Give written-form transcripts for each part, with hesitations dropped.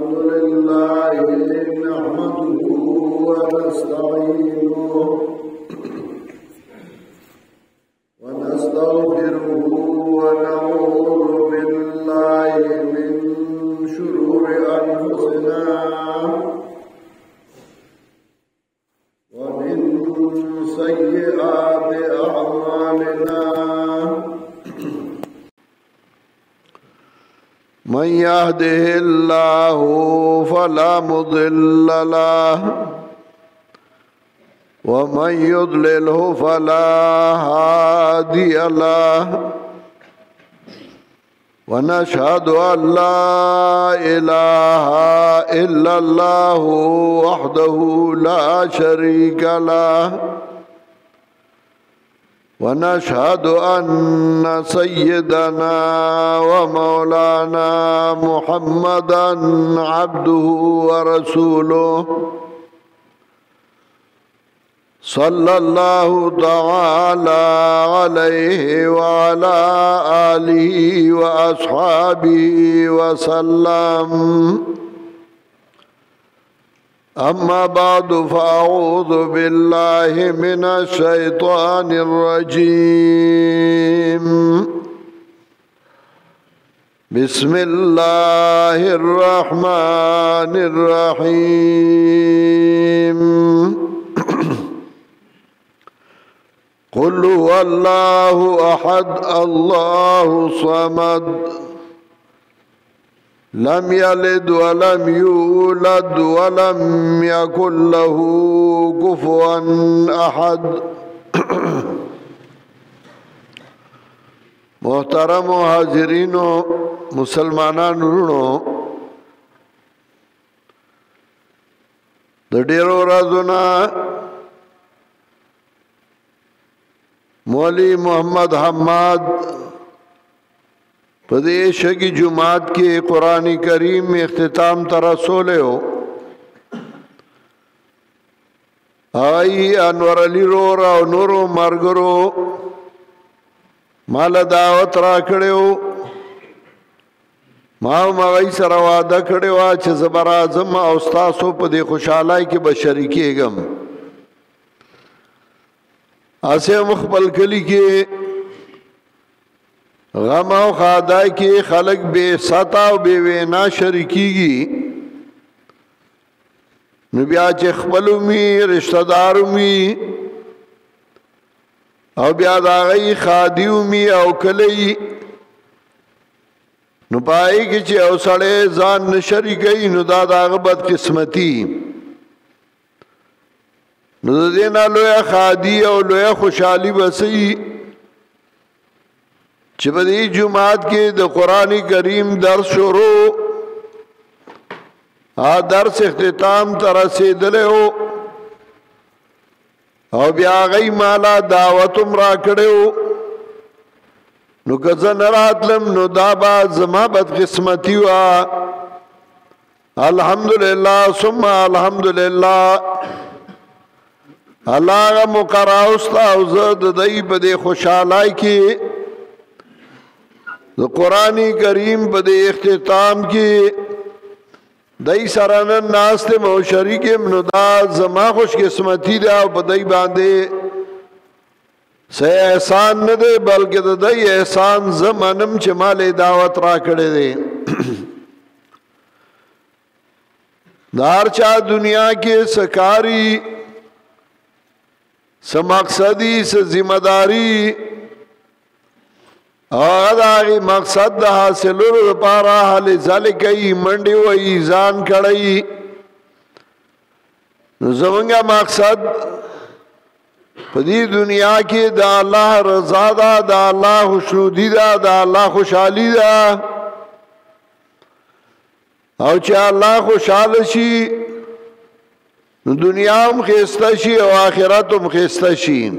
الحمد لله نحمده ونستعينه ونستغفره ونعوذ بالله من شرور أنفسنا ومن سيئات أعمالنا من يهده الله فلا مضل له ومن يضلله فلا هادي له ونشهد أن لا إله إلا الله وحده لا شريك له ونشهد أن سيدنا ومولانا محمدا عبده ورسوله صلى الله تعالى عليه وعلى آله وأصحابه وسلم أما بعد فأعوذ بالله من الشيطان الرجيم بسم الله الرحمن الرحيم قل هو الله أحد الله الصمد لم يلد ولم يولد ولم يكن له كفوا أحد محترم حاضرین مسلمانان ورونو د ډیرو ورځو نه مولوی محمد حماد پدې شګي جمعات کې قرآن کریم اختتام تر رسول ہو آئی انور علی رو او نورو مرګرو مال دعوت را کړو ما مغی سره وعده کړو چې زبر اعظم او تاسو په دې خوشحالای کې به شریکېږم اسه مخبل کلی کې غم او خادای کې خلق بے ستا او بے وینا شریکيږي نو بیا چې خپلومي رشتہ دارومي او بیا دا غي خادیومي او کلی نو پای کې چې او سړی ځان نشریکي نو دا غبط قسمتي نو دینا لویا خادی او لویا خوشحالی بسی چې په دې جمعات کې د قرآن کریم درس شروع درس اختتام ته رسیدلی او بیا غي مالا دعوتم را کړو نو که زه نه راتلم نو دا به زما بدقسمتي وه الحمدلله ثم الحمدلله الله مقرا او زه د دې په دې خوشحالای کې د قرآن کریم په دې اختتام کې دای سره نن ناست مو شریک نو دا زما خوش قسمتي ده او په دې باندې سه احسان نه ده بلکې د دې احسان زمانم چې مال دعوت را کړې ده دار چا دنیا کې سکاری سمقصدی ذمہ داری آغاقی مقصد دا حاصلو پارا حال ذالکی منڈی و ایزان کڑی زمانگا مقصد پدی دنیا کی دا اللہ رضا دا اللہ خوشنودی دا اللہ خوشحالی دا او چا اللہ خوشحال شی دنیا هم خیسته شي او آخرت هم خیسته شي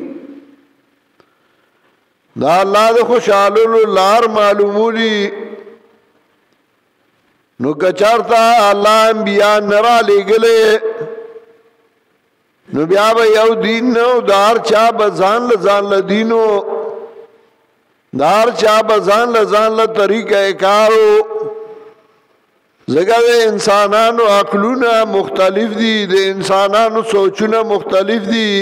دا الله د خوشحالولو لار معلومولی نو کچارتا الله انبیاء نرا لګلې نو بیا به یو دین نو دار چا بزان ل دینو دار چا بزان ل طریقہ کارو زګه د انسانانو عقلونه مختلف دي، د انسانانو سوچونه مختلف دي،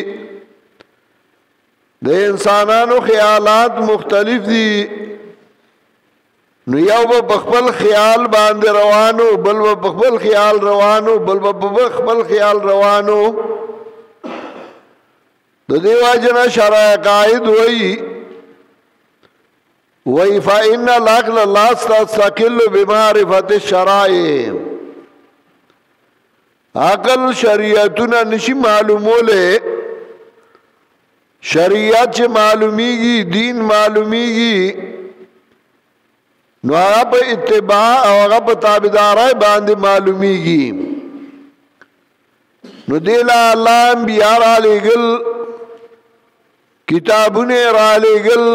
د انسانانو خیالات مختلف دي. نو یو په خپل خیال باندې روانو، بل په خپل خیال روانو، بل په خپل خیال روانو. د دې واجنه شرع قائد وی فإن العقل لا تستقل بمعرفة الشرائع. عقل شریعتونه نشي معلوموله، شریعت چې معلومیږي، دین معلومیږي، نو هغه په اتباع او هغه په تابعدارۍ باندې معلومیږي. نو دیلا الله انبیاء را لېږل، کتابونه را لېږل،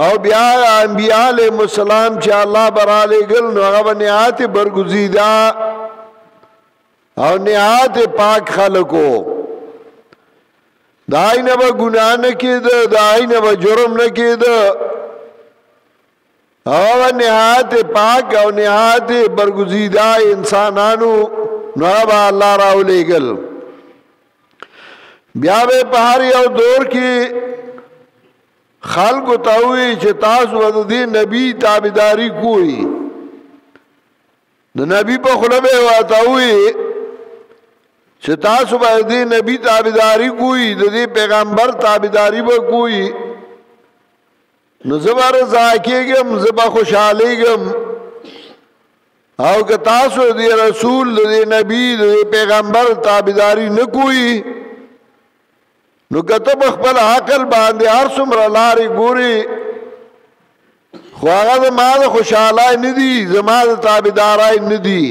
او بیا انبیاء علیهم السلام چې الله برا لېږل نو هغه نهایت برگزیده او نهایت پاک خلقو. دای نه به ګناه نه کېده، دای نه به جرم نه کېده، او نهایت پاک او نهایت برگزیده انسانانو نو هغه الله راولېږل. بیا به په هر یو دور کې خلق تاوی چې تاسو د دې نبی تابعداري کوئ، د نبی په خوله به واتاوی چې تاسو به دې نبی تابعداري کوئ، د دې پیغمبر تابعداري به کوئ. نو زبر زاکیږم، زبر خوشالېږم. او که تاسو دې رسول دې نبی دې پیغمبر تابعداري نه کوئ، نو کتب خپل عقل باندې هر څومره لارې ګوري، خو هغه زما د خوشحالۍ نه دي، زما د تابعدارۍ نه دي.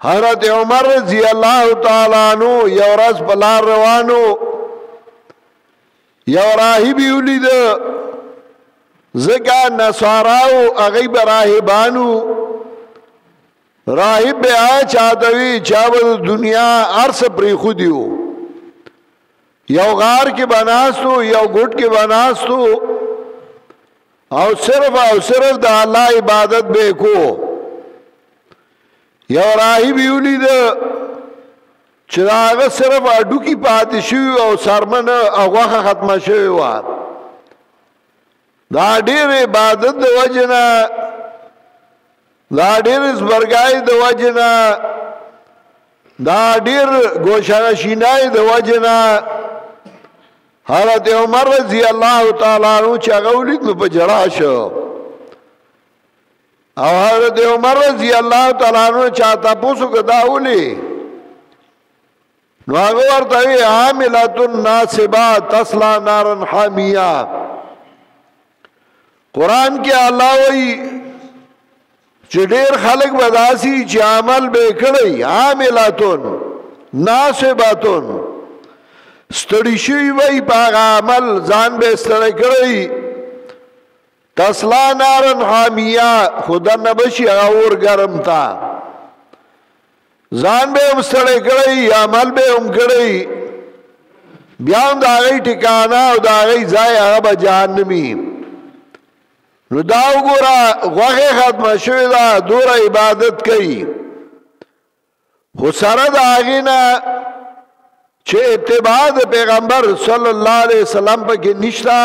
حضرت عمر رضی الله تعالی عنہ یو ورځ په لار روانو، یو راهب یې ولید، ځکه نصاراو هغوی به راهبانو. راهب به هغه چاته وي چا به د دنیا هر څه پرېښودي وو، یو غار کې بناستو، یو ګوټ کې بناستو، او صرف د الله عبادت به کو. یو راهب یې ولید چې هغه صرف اډوکي پاتې شوي او څرمن او غوښه ختمه شوې وه. دا ډېر عبادت د وجې نه، دا ډېر زبرګۍ د وجې نه، دا ډېر ګوشه‌نشینۍ د وجې نه حضرت عمر رضی الله تعالی عنہ چې هغه ولید نو په جړا شو. او حضرت عمر رضی الله تعالی عنہ چا تاسو کو دا ولي نو هغه ورته وی عاملۃ ناصبہ تصلا نارا حامیہ. قرآن کې الله وی چې ډېر خلک بداسي چې عمل به کړی، عاملۃ ناصبۃ ستړي شوي وي په هغه عمل، ځان به ستړی کړی، تصلا نارن حامیه، خو دننه به شي هغه اور ګرم ته، ځان به هم ستړی کړی، عمل به هم کړی، بیا هم د هغې ټکانه او د هغې ځای هغه به جهنمي. نو دا وګوره غوښې ختمه شوې ده، دوره عبادت کوي، خو سره د هغې نه چې اتباع د پیغمبر صلی الله علیه وسلم پکې نشته،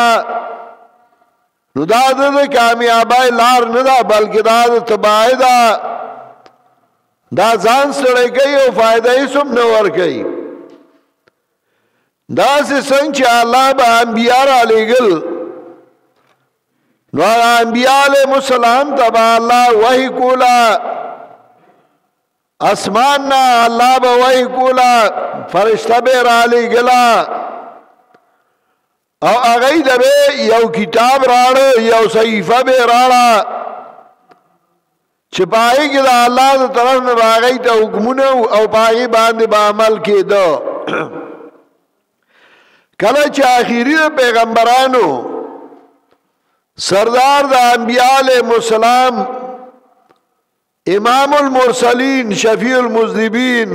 نو دا د کامیابی لار نه ده، بلکې دا د تباهۍ ده. دا ځان ستړی کوي او فایده هېڅ هم نه ورکوي. داسې څنګه چې الله به انبیا رالېږل، نو انبیا علیهم السلام ته به الله وحی کوله، اسمان نه الله به وحی کوله، فرشته به رالېږله، او هغوی ته به یو کتاب راړه، یو صحیفه به راړه چې په هغې کې د الله د طرف نه به هغوی ته حکمونه او په هغې باندې به عمل کېده. کله چې آخري د پیغمبرانو سردار د انبیاء علیهم السلام، امام المرسلین، شفیع المذنبین،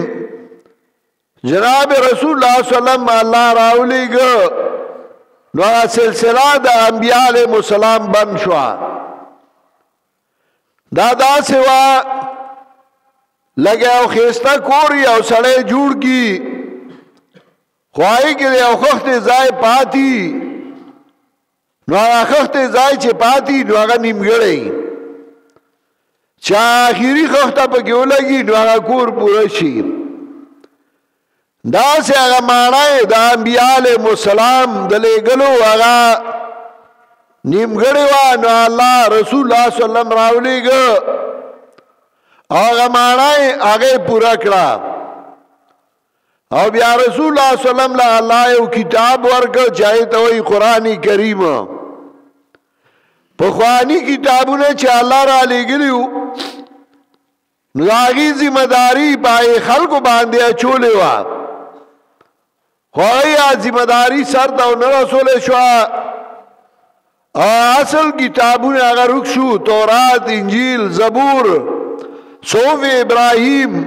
جناب رسول الله صلی الله علیه وسلم الله راولېږه، نو هغه سلسله د انبیاء علیهم السلام بند شوه. دا سوا لگے او خیستا کوری او سڑے جوڑ کی خواہی کے او خخت زائے پاتی نو آغا خخت زائے چه پاتی نو آغا نیمگڑی چا آخری خختا پا کیو لگی نو آغا کور پورشی دا سے آغا مانائے دا انبیاء علیہ السلام دلے گلو آغا نیمگڑی نو اللہ رسول اللہ صلی اللہ علیہ وسلم راولی گا آغا مانائے آغا پورا کرا او بیا رسول اللہ صلی اللہ علیہ وسلم اللہ یو کتاب ورکا چاہے توئی قرآن کریم پخوانی کتابونا چاہ اللہ را لے گلیو نو آغی ذمہ داری پائے خلق باندے اچولے وا خواہی ذمہ داری سر تا نہ رسول شوا اصل کتابونا اگر رکشو تورات انجیل زبور صحف ابراہیم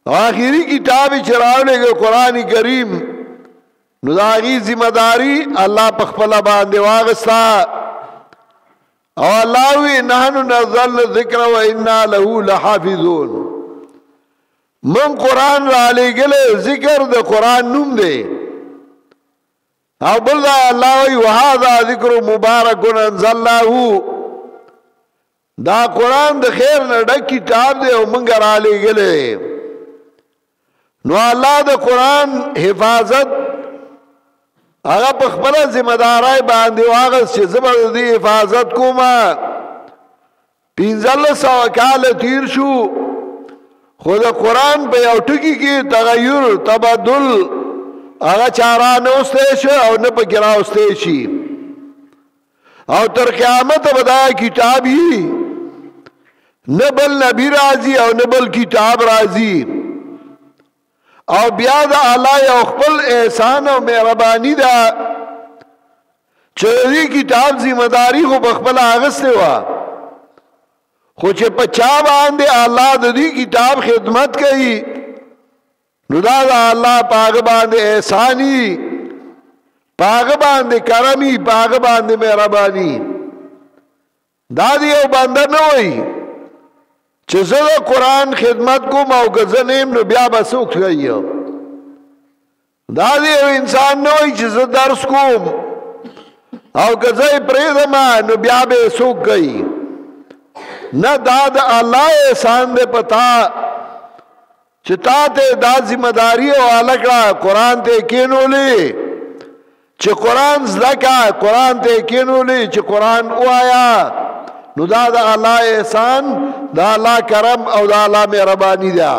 آخری کتاب چراولے گا قرآن کریم نو دا آغی ذمہ داری اللہ پخپلا باندے واغستا او اللہ وی نحنو نزل ذکر و انا لہو لحافظون من قرآن را لے گلے ذکر دا قرآن نم دے او بلدہ اللہ وی وحاذا ذکر مبارکن انزلناہو دا قرآن دا خیر نڈک کتاب دے او منگا را لے گلے نو اللہ دا قرآن حفاظت اگا پخبلا ذمہ دارائی باندے واغس چه زبر دی حفاظت کو ما 1500 کال تیر شو خود قرآن پہ یو ٹکی کی تغیر تبدل اگا چارا نوستیش او نپا گراوستیشی او تر قیامت بدا کتاب ہی نبل نبی رازی او نبل کتاب رازی او بیا دا اللہ یو خپل احسان او مہربانی دا چوری کتاب ذمہ داری خو بخپل آغستے وا خو چه پچا باندے اللہ دا دی کتاب خدمت کئی نو دا اللہ پاگ باندے احسانی پاگ باندے کرمی پاگ باندے مہربانی دا دی او بندر نوئی چه زده قرآن خدمت کو او گزنیم نو بیا بسوک گئی دا دی او انسان نوئی چه زده درس کوم او گزای پریدم نو بیا بسوک گئی نا دا دا اللہ احسان دے پتا چه تا تے دا ذمہ داری او آلکڑا قرآن تے کینو لے چه قرآن زلکا قرآن تے کینو لے چه قرآن او آیا نو دا دا اللہ احسان دا اللہ کرم او دا اللہ مہربانی دا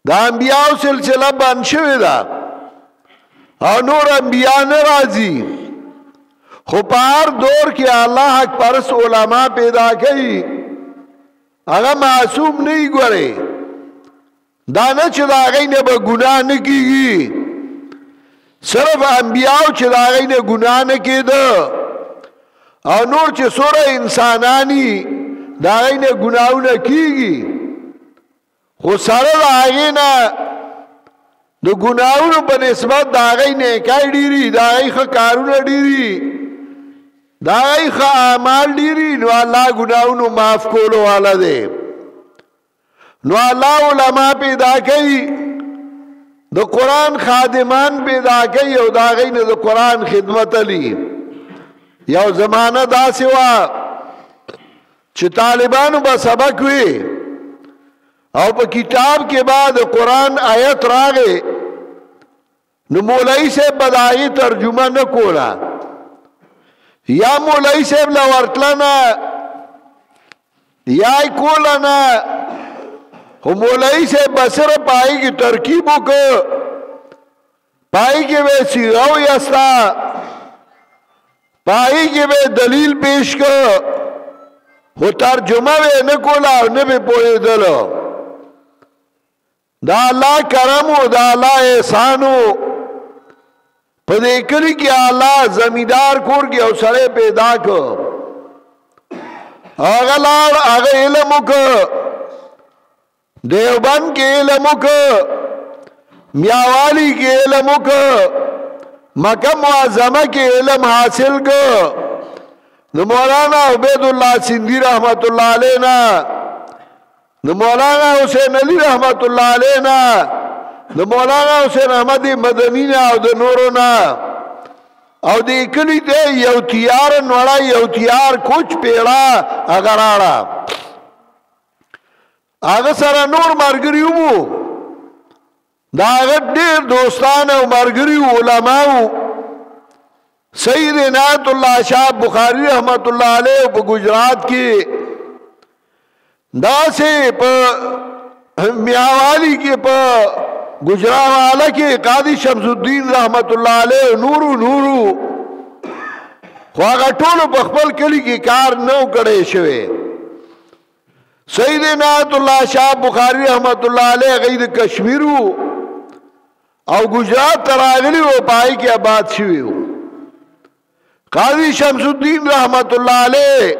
دا انبیاء سلسلہ بند شوی دا او نور انبیاء نرازی خو پار دور کی اللہ حق پرس علماء پیدا کئی اگا معصوم نہیں گورے دانا چه دا غی نے با گناہ نکی گی صرف انبیاء چه دا غی نے گناہ نکی دا او نور چه سور انسانانی دا غی نے گناہو نکی گی خو سر دا غی نا دا گناہو نا پا نسبت دا غی نے کئی دیری دا غی خکارو نا دیری دا غی خوا اعمال دیری نو اللہ گناہو نا معاف کولو والا دے نو اللہ علماء پیدا کئی دا قرآن خادمان پیدا کئی او دا غی نے دا قرآن خدمت لی یو زمانہ دا سوا چه طالبانو با سبق وی او پا کتاب کے بعد قرآن آیت راگے نو مولائی سے بدائی ترجمہ نکولا یا مولائی سے لورتلنا یا کولنا مولائی سے بسر پائی کی ترکیبوں کو پائی کے بے سیغو یستا پائی کے بے دلیل پیش کر وہ ترجمہ بے نکولا نبی پوئی دلو دا اللہ کرمو دا اللہ احسانو پدے کلی کی اللہ زمیندار کور کی او سڑے پیدا کو آگا لار آگا علمو کو دیوبند کے علمو کو میاوالی کے علمو کو مکہ معظمہ کے علم حاصل کو د مولانا عبید الله سندھی رحمت الله علینا، د مولانا حسین علی رحمت الله علینا، د مولانا حسین احمد مدنی نه او د نورو نه او د کلی ته یو تیار نوړا یو تیار کوچ پیړه اگراړه هغه سره نور مرګري وو، دا هغه ډېر دوستان او مرګري علماء. سید عنایت الله شاه بخاری رحمت الله علیه په گجرات کې دا سه په میاوالی کې په گجرانوالا کې قاضی شمس الدین رحمت الله علیه نورو خو هغه ټول په خپل کلی کې کار نو کړی شوی. سید عنایت الله شاه بخاری رحمت الله علیه غید کشمیرو او گجرات تراغلی و پای کې آباد شوی وو. قاضی شمس الدین رحمت الله علیه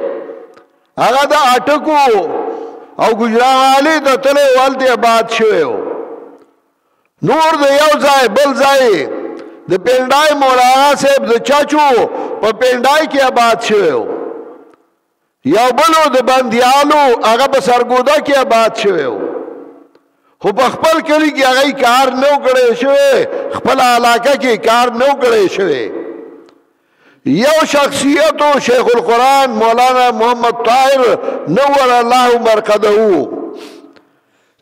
هغه د اټکو او گجرانوالی د تله والته آباد شوی وو. نور د یو ځای بل ځای د پنډای مولانا صاحب د چاچو په پنډای کې آباد شوی وو. یو بلو د بندیالو هغه په سرګودا کې آباد شوی وو. خو په خپل کلی کې هغه کار نو کړی شوی، خپل علاقه کې کار نو کړی شوی. یو شخصیت شیخ القرآن مولانا محمد طاهر نور الله مرقده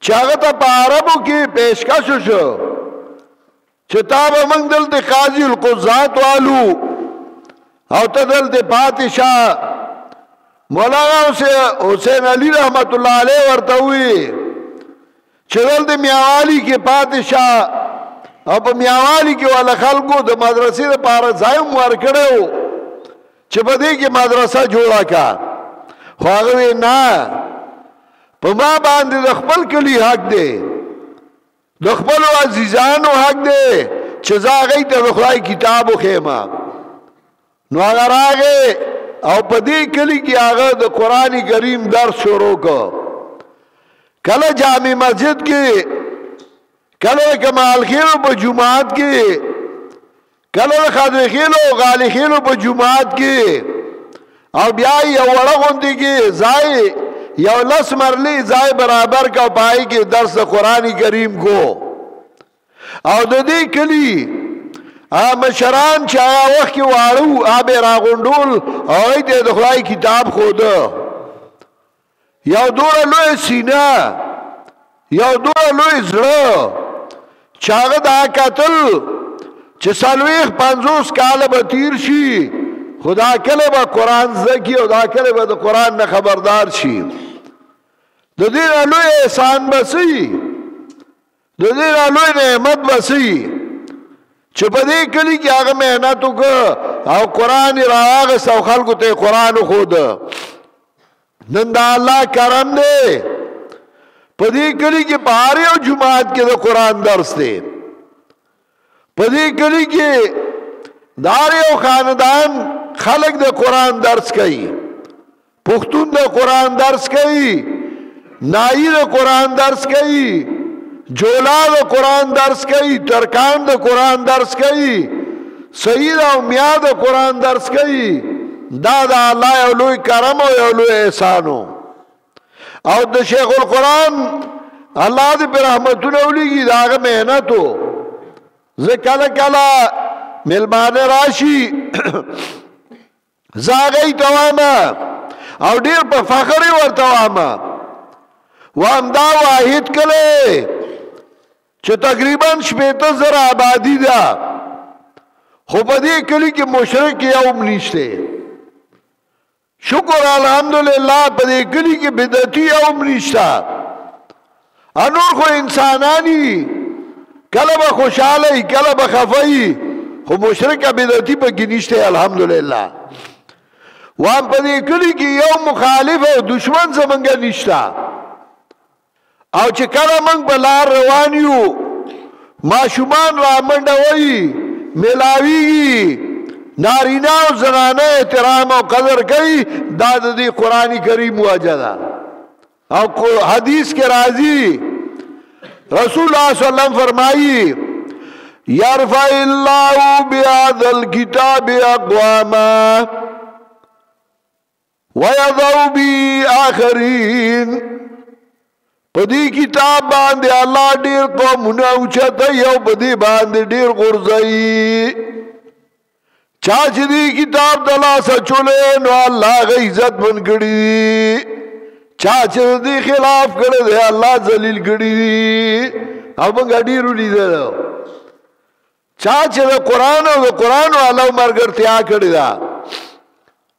چاگتا پا عربو کی پیشکشو شو چتاب منگ دل دی قاضی القضات والو او تا دل دی پاتشاہ مولانا حسین علی رحمت اللہ علیہ ورطوی چه دل دی میاوالی کی پاتشاہ او پا میاوالی کی والا خلقو دا مدرسی دا پارا زائم ورکڑے ہو چه پا دی کی مدرسہ جوڑا کا خواهوی نا پا ما باندې د خپل کلی حق دی، د خپل عزیزانو حق دی چې زه هغوی ته د خدای کتاب وښیم. نو هغه راغی او په دې کلي کې هغه د قرآن کریم درس شروع کړ. کله جامع مسجد کې، کله کمال خیلو په جماعت کې، کله خضر خیلو او غالی خیلو په جماعت کې، او بیا یو وړه غوندې کې ځای یو لس مرلی ځای برابر کا پای کې درس قرآن کریم کو. او د دې کلی مشران چې هغه وخت کې واړو هغه راغونډول او هغوی ته د خدای کتاب ښوده. یو دومره لوی سینه، یو دومره لوی زړه چې هغه دا کتل چې 40-50 کاله به تیر شي خو دا کله به قرآن زده کړي او دا کله به د قرآن نه خبردار شي. د دې نه لوی احسان به څه وي، د دې نه لوی نعمت به څه وي چې په دې کلي کې هغه محنت وکړه او قرآن یې راواغېست او خلکو ته یې قرآن وښوده. نن د الله کرم دی په دې کلي کې په هر یو جومات کې د قرآن درس دی. په دې کلي کې د هر یو خاندان خلک د قرآن درس کوي، پښتون د قرآن درس کوي، نائی د قرآن درس کوي، جولا د قرآن درس کوي، ترکان د قرآن درس کوي، سید او میا د قرآن درس کوي. دا د الله یو لوی کرم او یو لوی احسانو. او د شیخ القرآن الله دې په رحمتونه ولیږي د هغه محنتو. زه کله کله ملمانه راشي زه هغوی ته وایم او ډېر په فخر یې ورته وایم وایم دا واحد کلی چې تقریبا 80,000 آبادي ده خو په دې کلي کې مشرک یو هم نشته. شکر الحمدلله په دې کلي کې بدعتي یو هم نشته. نور خو انسانانی کله به خوشحاله وي کله به خفه وي خو مشرک بدعتي پکې نشته الحمدلله. وایم په دې کلي کې یو مخالف او دشمن زمونږ نشته. او چې کله موږ په لار روان یو ماشومان را منډه وهي میلاویږي نارینه او زنانه احترام او قدر کوي. دا د دې قرآن کریم وجه ده. او حدیث کې راځي رسول الله صلی الله علیه وسلم فرمایي یرفع الله بهذا الكتاب اقواما وَيَضَعُ بِي آخَرِينَ پدی کتاب باندے اللہ دیر قومنا اوچتا یو پدی باندے دیر غرزائی چاچ دی کتاب دلا سا چولے نو اللہ غی عزت من کری چاچ دی خلاف کرے دے اللہ ذلیل کری اب منگا دیرو لی دے دو چاچ دا قرآن و قرآن و اللہ مرگر تیا کردے دا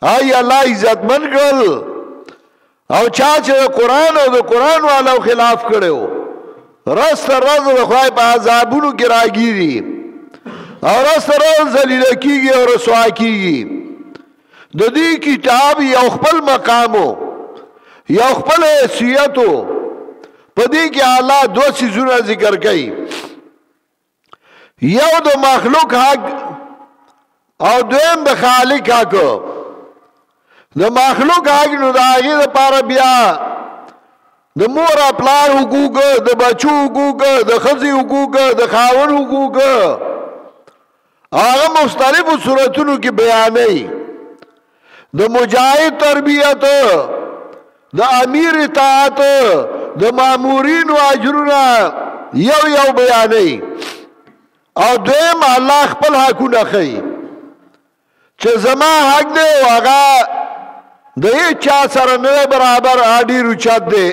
آئی اللہ عزت من کرل او چاچ دا قرآن و دا قرآن و اللہ خلاف کردے ہو رست رز دا خواہ پا عذابونو کی راگیری اور رست رز ذلیل کی گی اور رسوا کی گی دا دی کتاب یا اخپل مقامو یا اخپل حیثیتو پا دی کہ اللہ دو سیزونا ذکر کئی یو دا مخلوق حق او دویم دا خالق حق دا مخلوق حق نو دا آگی دا پارا بیا دا مور اپلار حقوق دا بچو حقوق دا خزی حقوق دا خاون حقوق آغا مختلف صورتونو کی بیانی دا مجاہد تربیت دا امیر اطاعت دا مامورین و اجرونا یو بیانی او دویم اللہ خپل حقو نخی چه زمان حق دے و آغا دا یہ چا سرنوے برابر آڈی روچت دے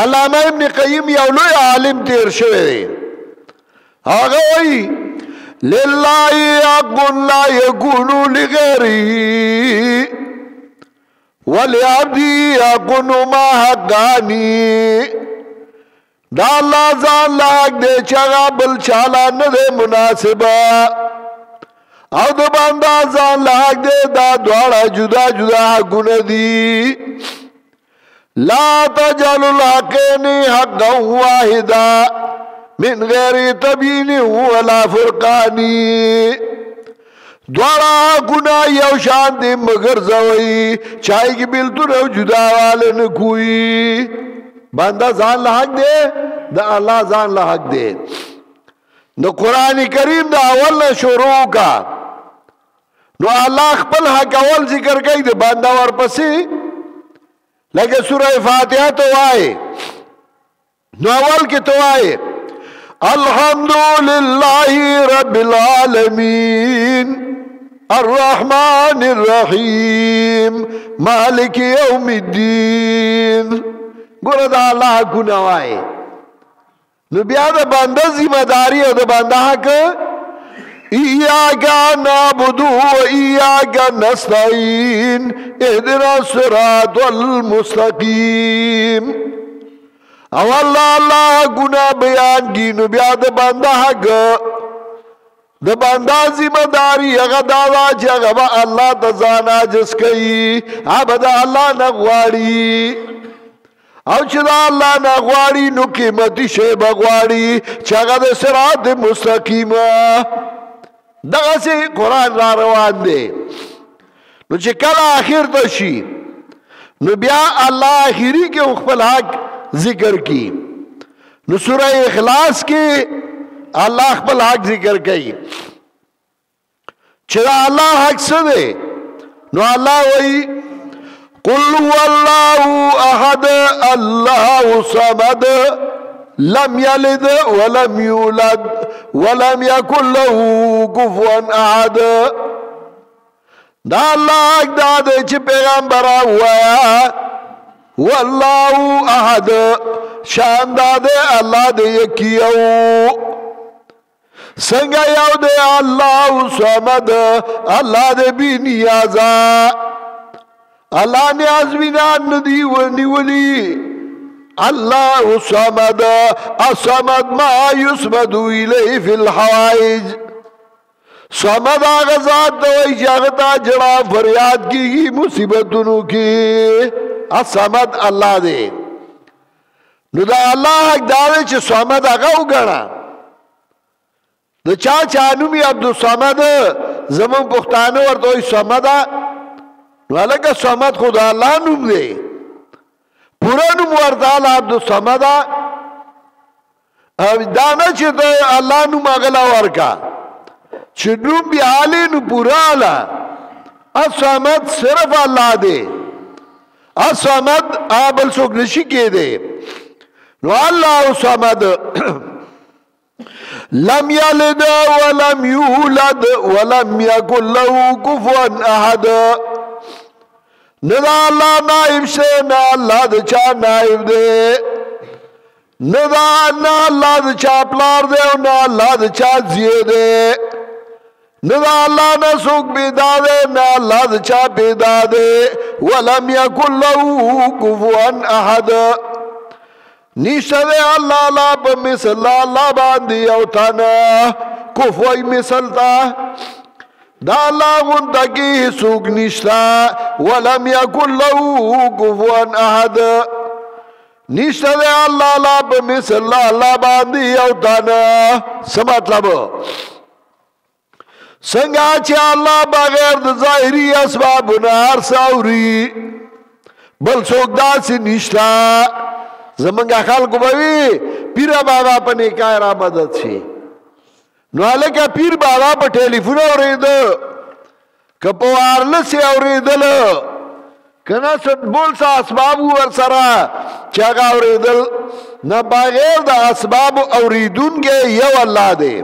علامہ ابن قیم یولوی عالم تیر شوے دے آغا وی للہ حق لا یکونو لغیری وَلِعَبْدِي حَقٌ مَا حَقَّانِي دا اللہ زان لاغ دے چاگا بل چالا ندے مناسبہ او دا باندہ زان لاغ دے دا دوارا جدا جدا حقو ندی لا تجعل الحقین حقا واحدا من غیر تبین ولا فرقانی دوارا گنا یو شان دے مگر زوئی چاہی کی بلتو رو جدا والے نکوئی بندہ زان لحق دے دا اللہ زان لحق دے نو قرآن کریم دا اول شروع کا نو اللہ خپل حق اول ذکر کئی دے بندہ ورپسی لیکن سورہ فاتحہ تو آئے نو اول کی تو آئے الحمدللہ رب العالمین الرحمن الرحیم مالک یوم الدین گورا دا اللہ کو نوائے نو بیا دا بندہ ذمہ داری او دا بندہ حق ایاکا نعبدو و ایاکا نستعین اهدنا الصراط المستقیم او اللہ گناہ بیان کی نو بیا دا بندہ حق دا بندہ ذمہ داری اگا دادا چی اگا با اللہ تزانا جس کئی اب دا اللہ نغواری او چی دا اللہ نغواری نو قیمتی شے بغواری چی اگا دا صراط مستقیم دا غسی قرآن را روان دے نو چی کل آخر تشی نو بیا اللہ آخری کے اخفل حق ذکر کی نو سورہ اخلاص کی اللہ اخبر حق ذکر کئی چرا اللہ حق سدے نو اللہ وی قل هو اللہ احد اللہ صمد لم یلد ولم یولد ولم یکن له کفوا احد دا اللہ حق دا دے چی پیغمبر ہوا واللہ احد شان دا دے اللہ دے یکیو سنگا یو دے اللہ صمد اللہ دے بی نیازا اللہ نیاز بینان ندی ونی ولی اللہ صمد الصمد ما یسمد الیہ فی الحوائج صمد آغا ذات دوئی جاگتا جڑا فریاد کی گی مصیبتنو کی الصمد اللہ دے نو دا اللہ حق دارے چھ صمد آغا اگنا دا چانومی عبدالصمد زمان پختانو ورطوئی صمد نو علاقہ صمد خدا اللہ نوم دے پورا نوم ورطال عبدالصمد دانا چھ دا اللہ نوم اغلا ورکا چھ نوم بی آلے نو پورا آلا الصمد صرف اللہ دے الصمد آبل سوک نشی کے دے نو اللہ صمد لم یلد ولم یولد ولم یکن له کفوا احد ندا اللہ نائب سے نا اللہ دا چا نائب دے ندا اللہ دا چا پلار دے نا اللہ دا چا زیے دے ندا اللہ نا سوک بیدا دے نا اللہ دا چا بیدا دے ولم یکن له کفوا احد نیشتہ دے اللہ لا پا مثل اللہ باندی اوتانا کفوی مثل تا دا اللہ غنطا کی سوک نیشتہ ولم یکن له کفوا احد نیشتہ دے اللہ لا پا مثل اللہ باندی اوتانا سمطلب سنگا چا اللہ بغیر دا ظاہری اسباب نار ساوری بل سوک دا سی نیشتہ زمانگا خلقو باوی پیر بابا پا نیکای را مدد شی نو حالکا پیر بابا پا ٹیلیفون اوریدو کپا وارلسی اوریدل کنا ست بول سا اسبابو ورسرا چاگا اوریدل نا بغیر دا اسباب اوریدون گے یو اللہ دے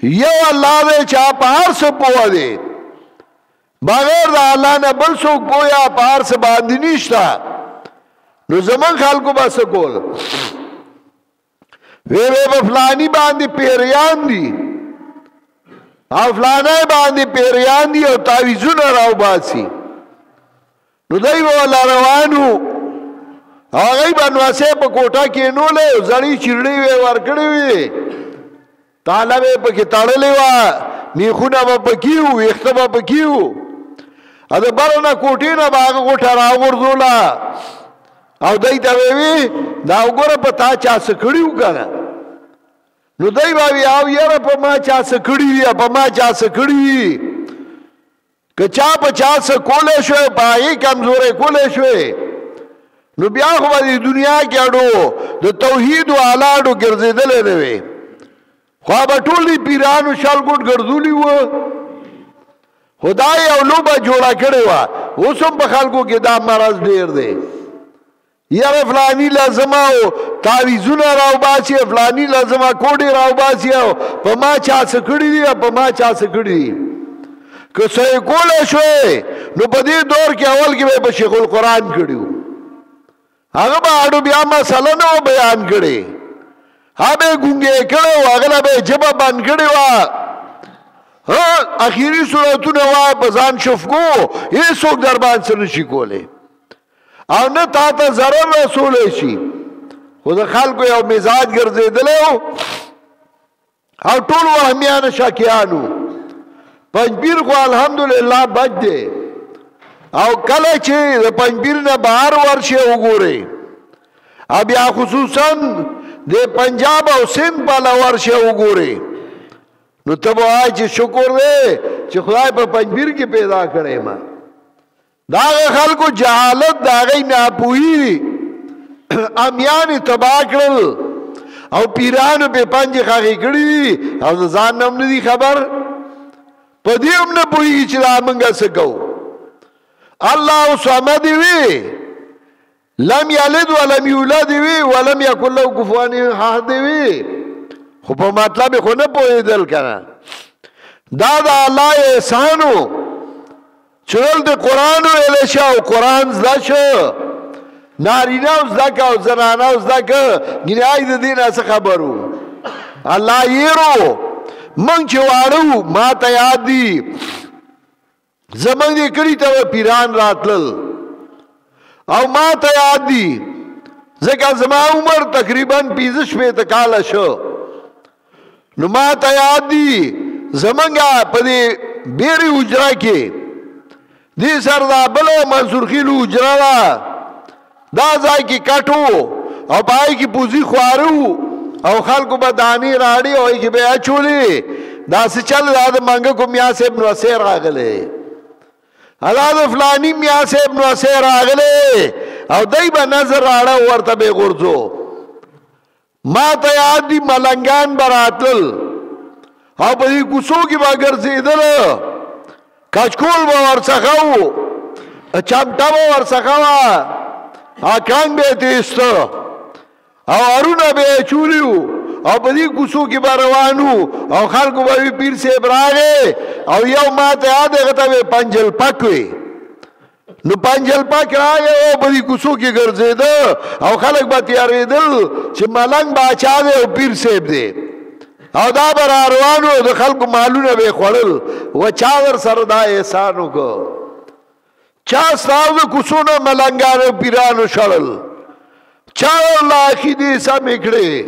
یو اللہ دے چاہ پہار سے پوہ دے بغیر دا اللہ نا بل سوک پویا پہار سے باندی نیشتا نو زمان خلقو بس کول وی فلانی باندی پیریان دی او فلانی باندی پیریان دی او تاویزون راو باسی نو دای والا روانو او غی بنواسه پا کوٹا کینو لے زڑی چرڑی وی ورکڑی وی طالبه پا کی تڑلی وا میخونا با پکیو ویختا با پکیو ادھا برنا کوٹی نا باغا کوٹا راو گردولا او دای ته وی دا وګوره په تا چا سکړیو کنه نو دای باوی او یاره په ما چا سکړی په ما چا سکړی که چا په چا سکولې شو پای کمزورې کولې شو نو بیا خو د دنیا کې اډو د توحید او الاډو ګرځیدل نه وي خو به ټولي پیرانو شالګوټ ګرځولي وو خدای او لوبه جوړه کړې و اوسم په خلکو کې دا مرض ډیر دی یار فلانی لازماو تاویزون راو باسی فلانی لازما کوڑی راو باسی پا ما چا سکڑی دی پا ما چا سکڑی دی که سوی کولے شوئے نو پا دی دور کی اول کی بے پا شیخ القرآن کڑیو اگا با آڑو بیا مسئلہ نو بیان کڑی ہاں بے گنگے کڑو اگلا بے جبا بند کڑی وا اخیری صورتو نوا بزان شفکو یہ سوک دربان سنشی کولے او نه تا ته ضرر رسول شي خو د خلکو یو مزاج ګرځېدلی او ټول وهمیان شاکیانو پنځپیر خو الحمدلله بچ دی او کله چې د پنځپیر نه بهر ورشي وګورئ او بیا خصوصا د پنجاب او سند بالا ورشي وګورئ نو ته به وایې چې شکر دی چې خدای په پنځپیر کې پیدا کړی ما داغه خلکو جهالت داغه ناپوهی امیان تباہ کړل او پیرانو په پنځه خاغي کړی او ځان نم نه دي خبر په دې هم نه پوهیږي چې دا موږ څه کوو الله صمد وی لم یلد ولم یولد وی ولم یکن له کفوا احد وی خو په مطلب خو نه پوهیدل کنه دا د الله احسانو چرل دی قرآن ویلی شا و قرآن زده شا نارینا و زده و زنانا و زده گینی آئی ده دین ایسا خبرو اللہ یرو منگ چوارو ما تا یاد دی زمان دی کری تا پیران راتلل او ما تا یاد دی زکا زمان عمر تقریبا 15 پیتا کالا شا نو ما تا یاد دی زمانگا پا دی بیری اجرا کی دی سر دا بلو منصور خیلو اجرا دا زائی کی کٹو او پائی کی پوزی خوارو او خلقو با دانی راڑی او ایکی بے اچولی دا سی چل دا دا منگا کو میاں سے ابن وسیر آگلے اللہ دا فلانی میاں سے ابن وسیر آگلے او دای با نظر راڑا ورطا بے غرزو ما تا یاد دی ملنگان براتل او پا دی کسو کی با گرزیدل کچکول با ورسخو چمٹا با ورسخو کنگ بے تیستو او ارونه بے چولیو او بدی کوسو کی باروانو او خلقو بوی پیر سے براغے او یو ماتے آدھے غطا بے پنجل پکوی نو پنجل پک راگے او بدی کوسو کی گرزے دا او خلق با تیاری دل چه ملنگ باچا دے او پیر سیب دے او دا براروانو دا خلقو مالون بے خوڑل و چادر سر دا احسانو کو چاستاو دا کوسو نا ملنگانو پیرانو شڑل چادر اللہ عقیدی سم اکڑے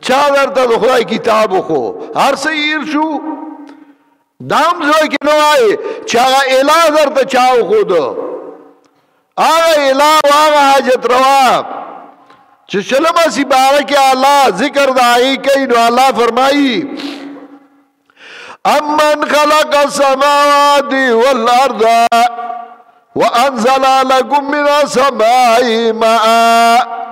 چادر تا دا خدای کتابو خو ہر سیر شو دام زوی کی نو آئے چاگا الہ در تا چاو خود آگا الہ و آگا حاجت روا چشلم اسی بارک اللہ ذکر دائی کئی نو اللہ فرمائی امن خلق السماوات والارض وانزل لکم من السماء ماء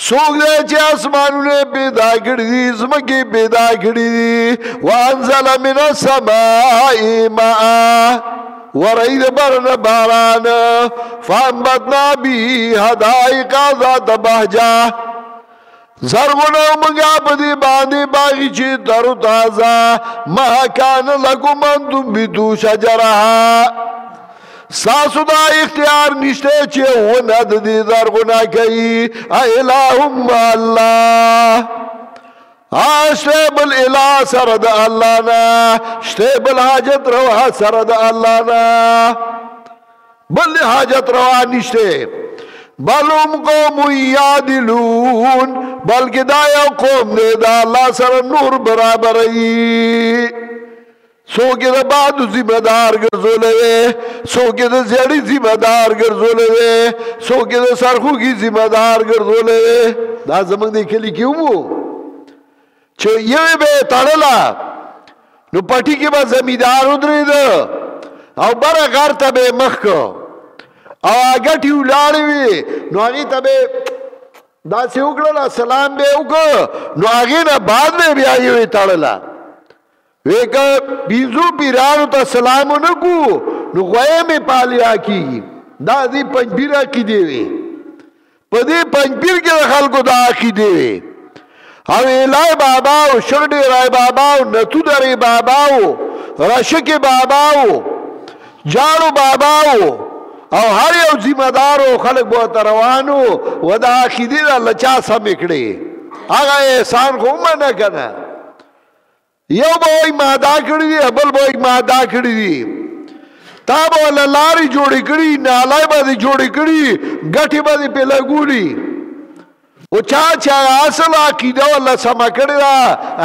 سوک دے چے اسمانو نے پیدا کری دی زمکی پیدا کری دی وانزل من السماء ماء ورید برن باران فانبتنا بی حدائق ذات بہجا زرگونا منگا بدی باندی باغی چی ترو تازا ما کان لکم انتم بیتو شجرہا ساسو دا اختیار نشتے چھے وند دی درگنا کئی الہم اللہ شتیبل الہ سرد اللہ نا شتیبل حاجت روا سرد اللہ نا بل حاجت روا نشتے بلوم قوم یادلون بلکہ دایا قوم دے دا اللہ سر نور برابرئی سوکے دا بعد ذمہ دار گرزو لے سوکے دا زیڑی ذمہ دار گرزو لے سوکے دا سرخو کی ذمہ دار گرزو لے دا زمان دیکھے لی کیوں مو چھو یہ بے تڑلا نو پٹی کے بعد زمیدار ادری دا او برا غار تا بے مخ کو او آگا ٹیو لاڑی وی نو آگی تا بے دا سے اکڑلا سلام بے اکڑ نو آگی نا بعد میں بھی آئی ہوئی تڑلا ویکا بیزو پیرانو تا سلامو نکو نو غوئے میں پالیا کی دا دی پنجبیر آکی دیوے پا دی پنجبیر کے خلقو دا آکی دیوے او الہی باباو شرڈی رائے باباو نتو دری باباو رشک باباو جارو باباو او ہر یو ذمہ دارو خلق بہت روانو و دا آکی دی دا لچا سمکڑے آگا احسان خو منہ کنا یو بوئی مادا کری دی بل بوئی مادا کری دی تا بولا لاری جوڑی کری نالائی با دی جوڑی کری گٹی با دی پی لگولی او چا اصل عقیدہ والا سما کری دا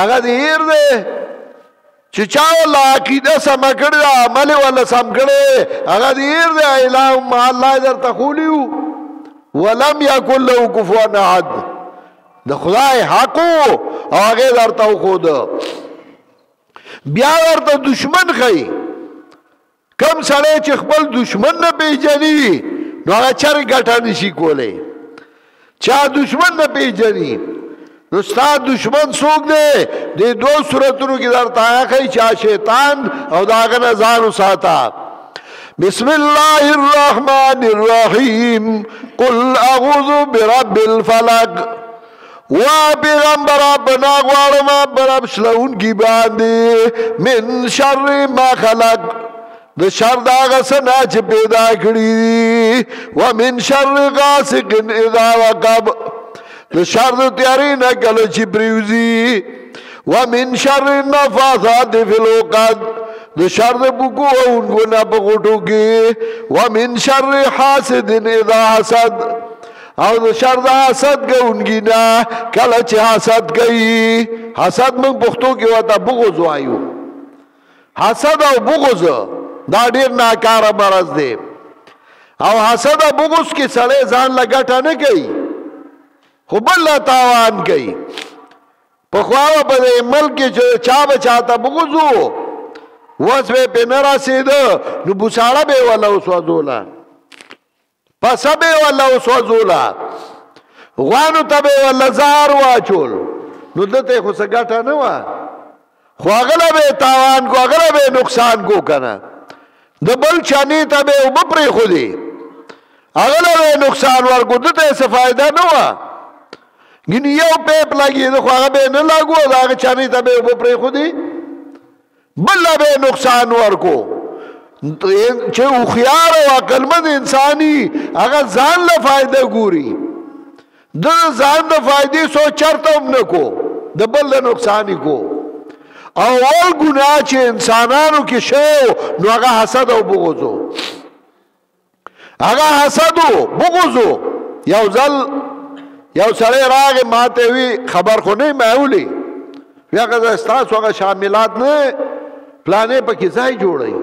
اگا دی ایر دے چا والا عقیدہ سما کری دا عمل والا سم کری اگا دی ایر دے الہم اللہ در تخولیو ولم یکن لہو کفوان احد دا خدای حقو آگے در تاو خود بیا ورته دشمن خی کم سړی چې خپل دشمن نه پیژني نو هغه چرې ګټه نشي کولی چا دشمن نه پیژني نو ستا دشمن څوک دی دې دوه صورتونو کې درته ښایي چا شیطان او د هغه نه ځان وساته بسم الله الرحمن الرحیم قل اعوذ برب الفلق پیغمبر اپنا غوارما برب شلون کی باندے من شر ما خلق دا شر داغا سنا چھ پیدا کری دی ومن شر غاسق اذا وقب دا شر دا تیاری نکل چھ پریوزی ومن شر نفاثات فی الوقت دا شر دا بکو انکو نپکوٹو کی ومن شر حاسد اذا حسد او دا شر دا حسد گا انگی نا کلچ حسد گئی حسد من پختو کی واتا بغض وائیو حسد او بغض دا دیر ناکار مرض دے او حسد او بغض کی سڑے زان لگٹا نکئی خوب اللہ تاوان کئی پخواو پا دے ملک چا بچاتا بغضو وز بے پی نرا سیدو نو بساڑا بے والا اسوازولا پسا بے والا اسوازولا غوانو تا بے والا زہر واچول نو دتے خو سگاٹا نوا خو اغلا بے تاوان کو اغلا بے نقصان کو کنا د بل چانه ته به وبپری خو دی هغه له نقصان ورکو دته څه فائدہ نه و ګنې یو پیپ لګي خو هغه به نه لاګو هغه چانه ته به وبپری خو دی بل به نقصان ورکو چې خيار او عقلمند انساني هغه ځان له فائدہ ګوري د ځان د فائدې سوچ چرته هم نه کو د بل له نقصان کو اول ګناه چې انسانانو کې شو نو هغه حسد او بغض هغه حسد او بغض یو ځل یو سره راغ ماته وی خبر خو نه ماولي هغه استاسو هغه شاملات نه پلانې پکې ځای جوړي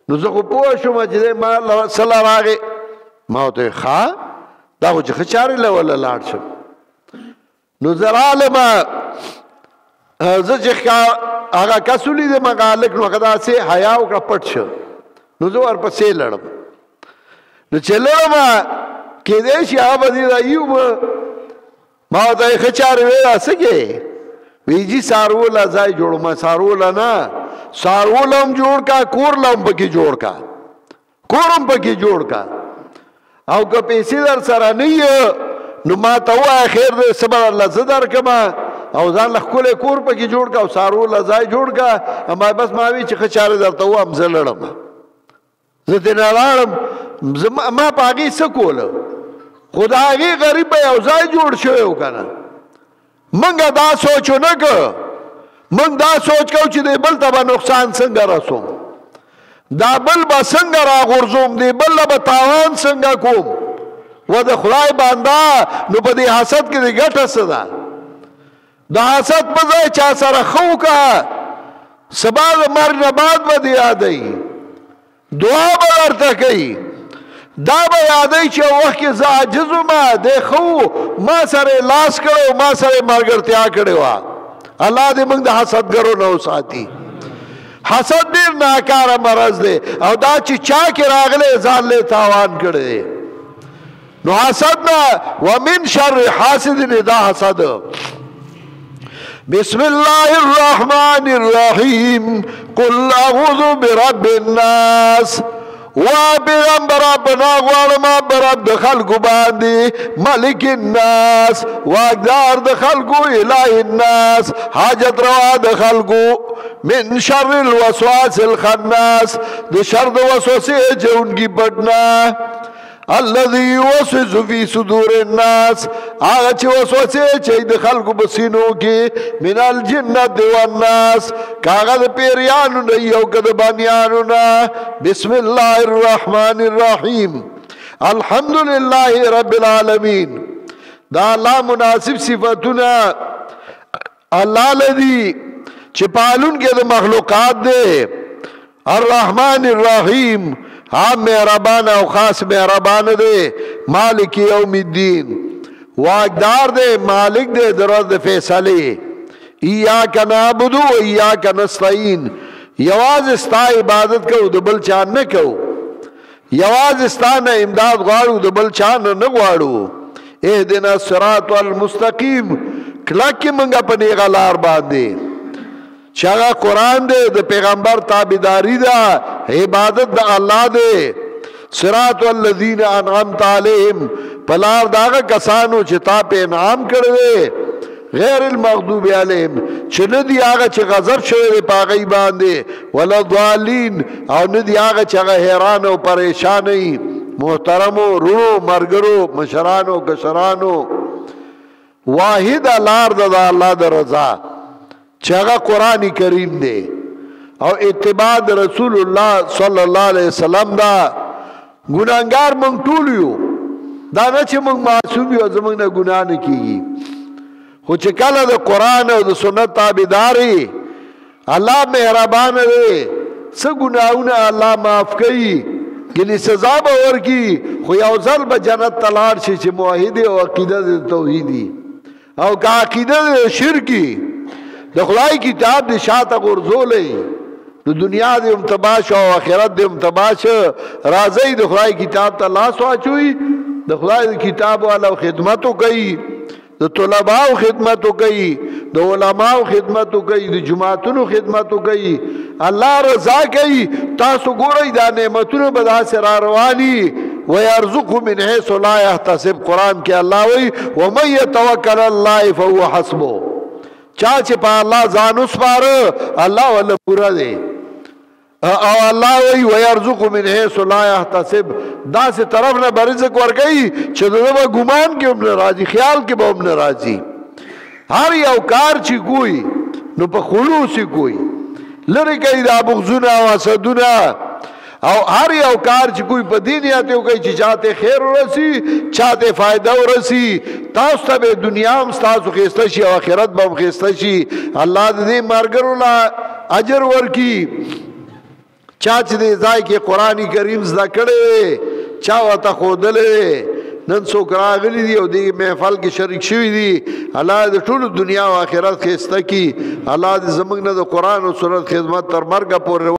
نو زه خو پوه شوم چې ما صلی راغې ما ته ښا دا خو چې خچارې له ولا لاړ شم نو زراله ما زه چې هغه کسولې د مغالک نو کدا سي حیا او پټ شو نو زه ورپسې لړم نو چې لړم کې دې شي هغه دې رايو ما ته خچارې وې اسګه ویجی سارولا ځای جوړ ما سارولا نه سارولم جوړ کا کورلم پکې جوړ کا کورم پکې جوړ کا او که پیسې در سره نه نو ما ته وای خیر دې صبر الله زدر کما او ځان لخلې کور پکې جوړ کا او سارولا ځای جوړ کا اما بس ما وی چې خچاره درته و ام زلړم زه دې نه لاړم ما پاګي سکول خدای غریب یو ځای جوړ شوی وکنه منګه دا سوچو نه کو من دا سوچ کو چې دی بل ته به نقصان څنګه رسوم دا بل به څنګه راغورځوم دی بل به تاوان څنګه کوم و د خدای بنده نو په دې حسد کې د ګټه څه ده د حسد په ځای چا سره خو کا سبا د مرګ نه بعد به دی یادوي دعا به ورته کوي دا به یادوي چې وخت کې زه عاجز وم دی خو ما سره لاس کړو ما سره ملګرتیا کړې وه الله دې موږ د حسدګرو نه وساتي حسد ډېر ناکاره مرض دی او دا چې چا کې راغلی ځان له تاوان کړی نو حسد نه ومن شر حاسد دا حسد بسم الله الرحمن الرحیم قل اعوذ برب الناس و پیغمبر پناه غواړم برب د خلکو باندې ملک الناس واقدار د خلکو اله الناس حاجت روا د خلکو من شر الوسواس الخناس د شر د وسوسه جوړږي پټنا الذي يوسوس في صدور الناس هغه چې وسوسه چې د خلکو بسینو کې من الجنه والناس کاغه د پیریانو نه یو کده بانیانو نه بسم الله الرحمن الرحیم الحمد لله رب العالمین دا الله مناسب صفاتونه الله لذي چې پالون کې د مخلوقات دي الرحمن الرحیم ہاں مہربان او خاص مہربان دے مالک یوم الدین واقدار دے مالک دے درود فیصلے ایاک نعبد و ایاک نستعین یواز استا عبادت کو دبل چان نہ کو یواز استا نہ امداد غواړو دبل چان نہ غواړو اهدنا الصراط المستقیم کلک منګه پنی غلار باندې چاگا قرآن دے دا پیغمبر تابداری دا عبادت دا اللہ دے صراط والذین انعمت علیہم پلار داغا کسانو چتا پہ انعام کردے غیر المغضوب علیہم چندی آغا چه غضب شوئے دے پاگئی باندے ولا ضالین او ندی آغا چه حیران و پریشانی محترمو رو مرگرو مشرانو کشرانو واحد لار دا اللہ دا رضا چاگا قرآن کریم دے او اتباع رسول اللہ صلی اللہ علیہ وسلم دا گناہگار منگ ټولیو دا نه چې منگ معصوم یو زمنگ نه گناہ نه کیږي خو چې کله د قرآن او د سنت تابعداري الله مهربان دی څه ګناهونه الله معاف کوي ګنې سزا به ورکي خو یو ځل به جنت ته لاړ شي چې موحد او عقیده د توحیدي او که عقیده د شرکی د خدای کتاب د شاته غرزولې د دنیا د امتباش او آخرت د امتباش راځي د خدای کتاب ته لاس واچوي د خدای کتاب والا خدمتو کوي د طلباو خدمتو کوي د علماو خدمتو کوي د جماعتونو خدمتو کوي الله رضا کوي تاسو ګورئ دا نعمتونه به داسې را رواني ويرزقه من حيث لا يحتسب. قرآن کې الله وی ومن يتوکل الله فهو حسبه. چا چې په الله ځان وسپاره الله ولا پورا دی. او الله وی ويرزقه من حيث لا يحتسب، دا سے طرف نه برزق ورګي چې دغه ګمان کې هم راضي، خیال کې به هم راضي. هر یو کار چې کوئی نو په خلوص کوئی، لری کوي دا بغضونه او حسدونه، او هر یو کار چې کوئی په دین یاته کوي چې چاته خیر ورسي، چاته فائدہ ورسي. تاسو ته دنیا هم تاسو خسته شي او آخرت به هم خسته شي. الله دې مرګرو لا اجر ورکي. چا چې دې ځای کې قرآن کریم زده کړي، چا وته خودلې، نن څوک راغلي دي او دې محفل کې شریک شوي دي. الله دې ټول دنیا او آخرت خسته کی. الله دې زموږ نه د قرآن او سنت خدمت تر مرګه پورې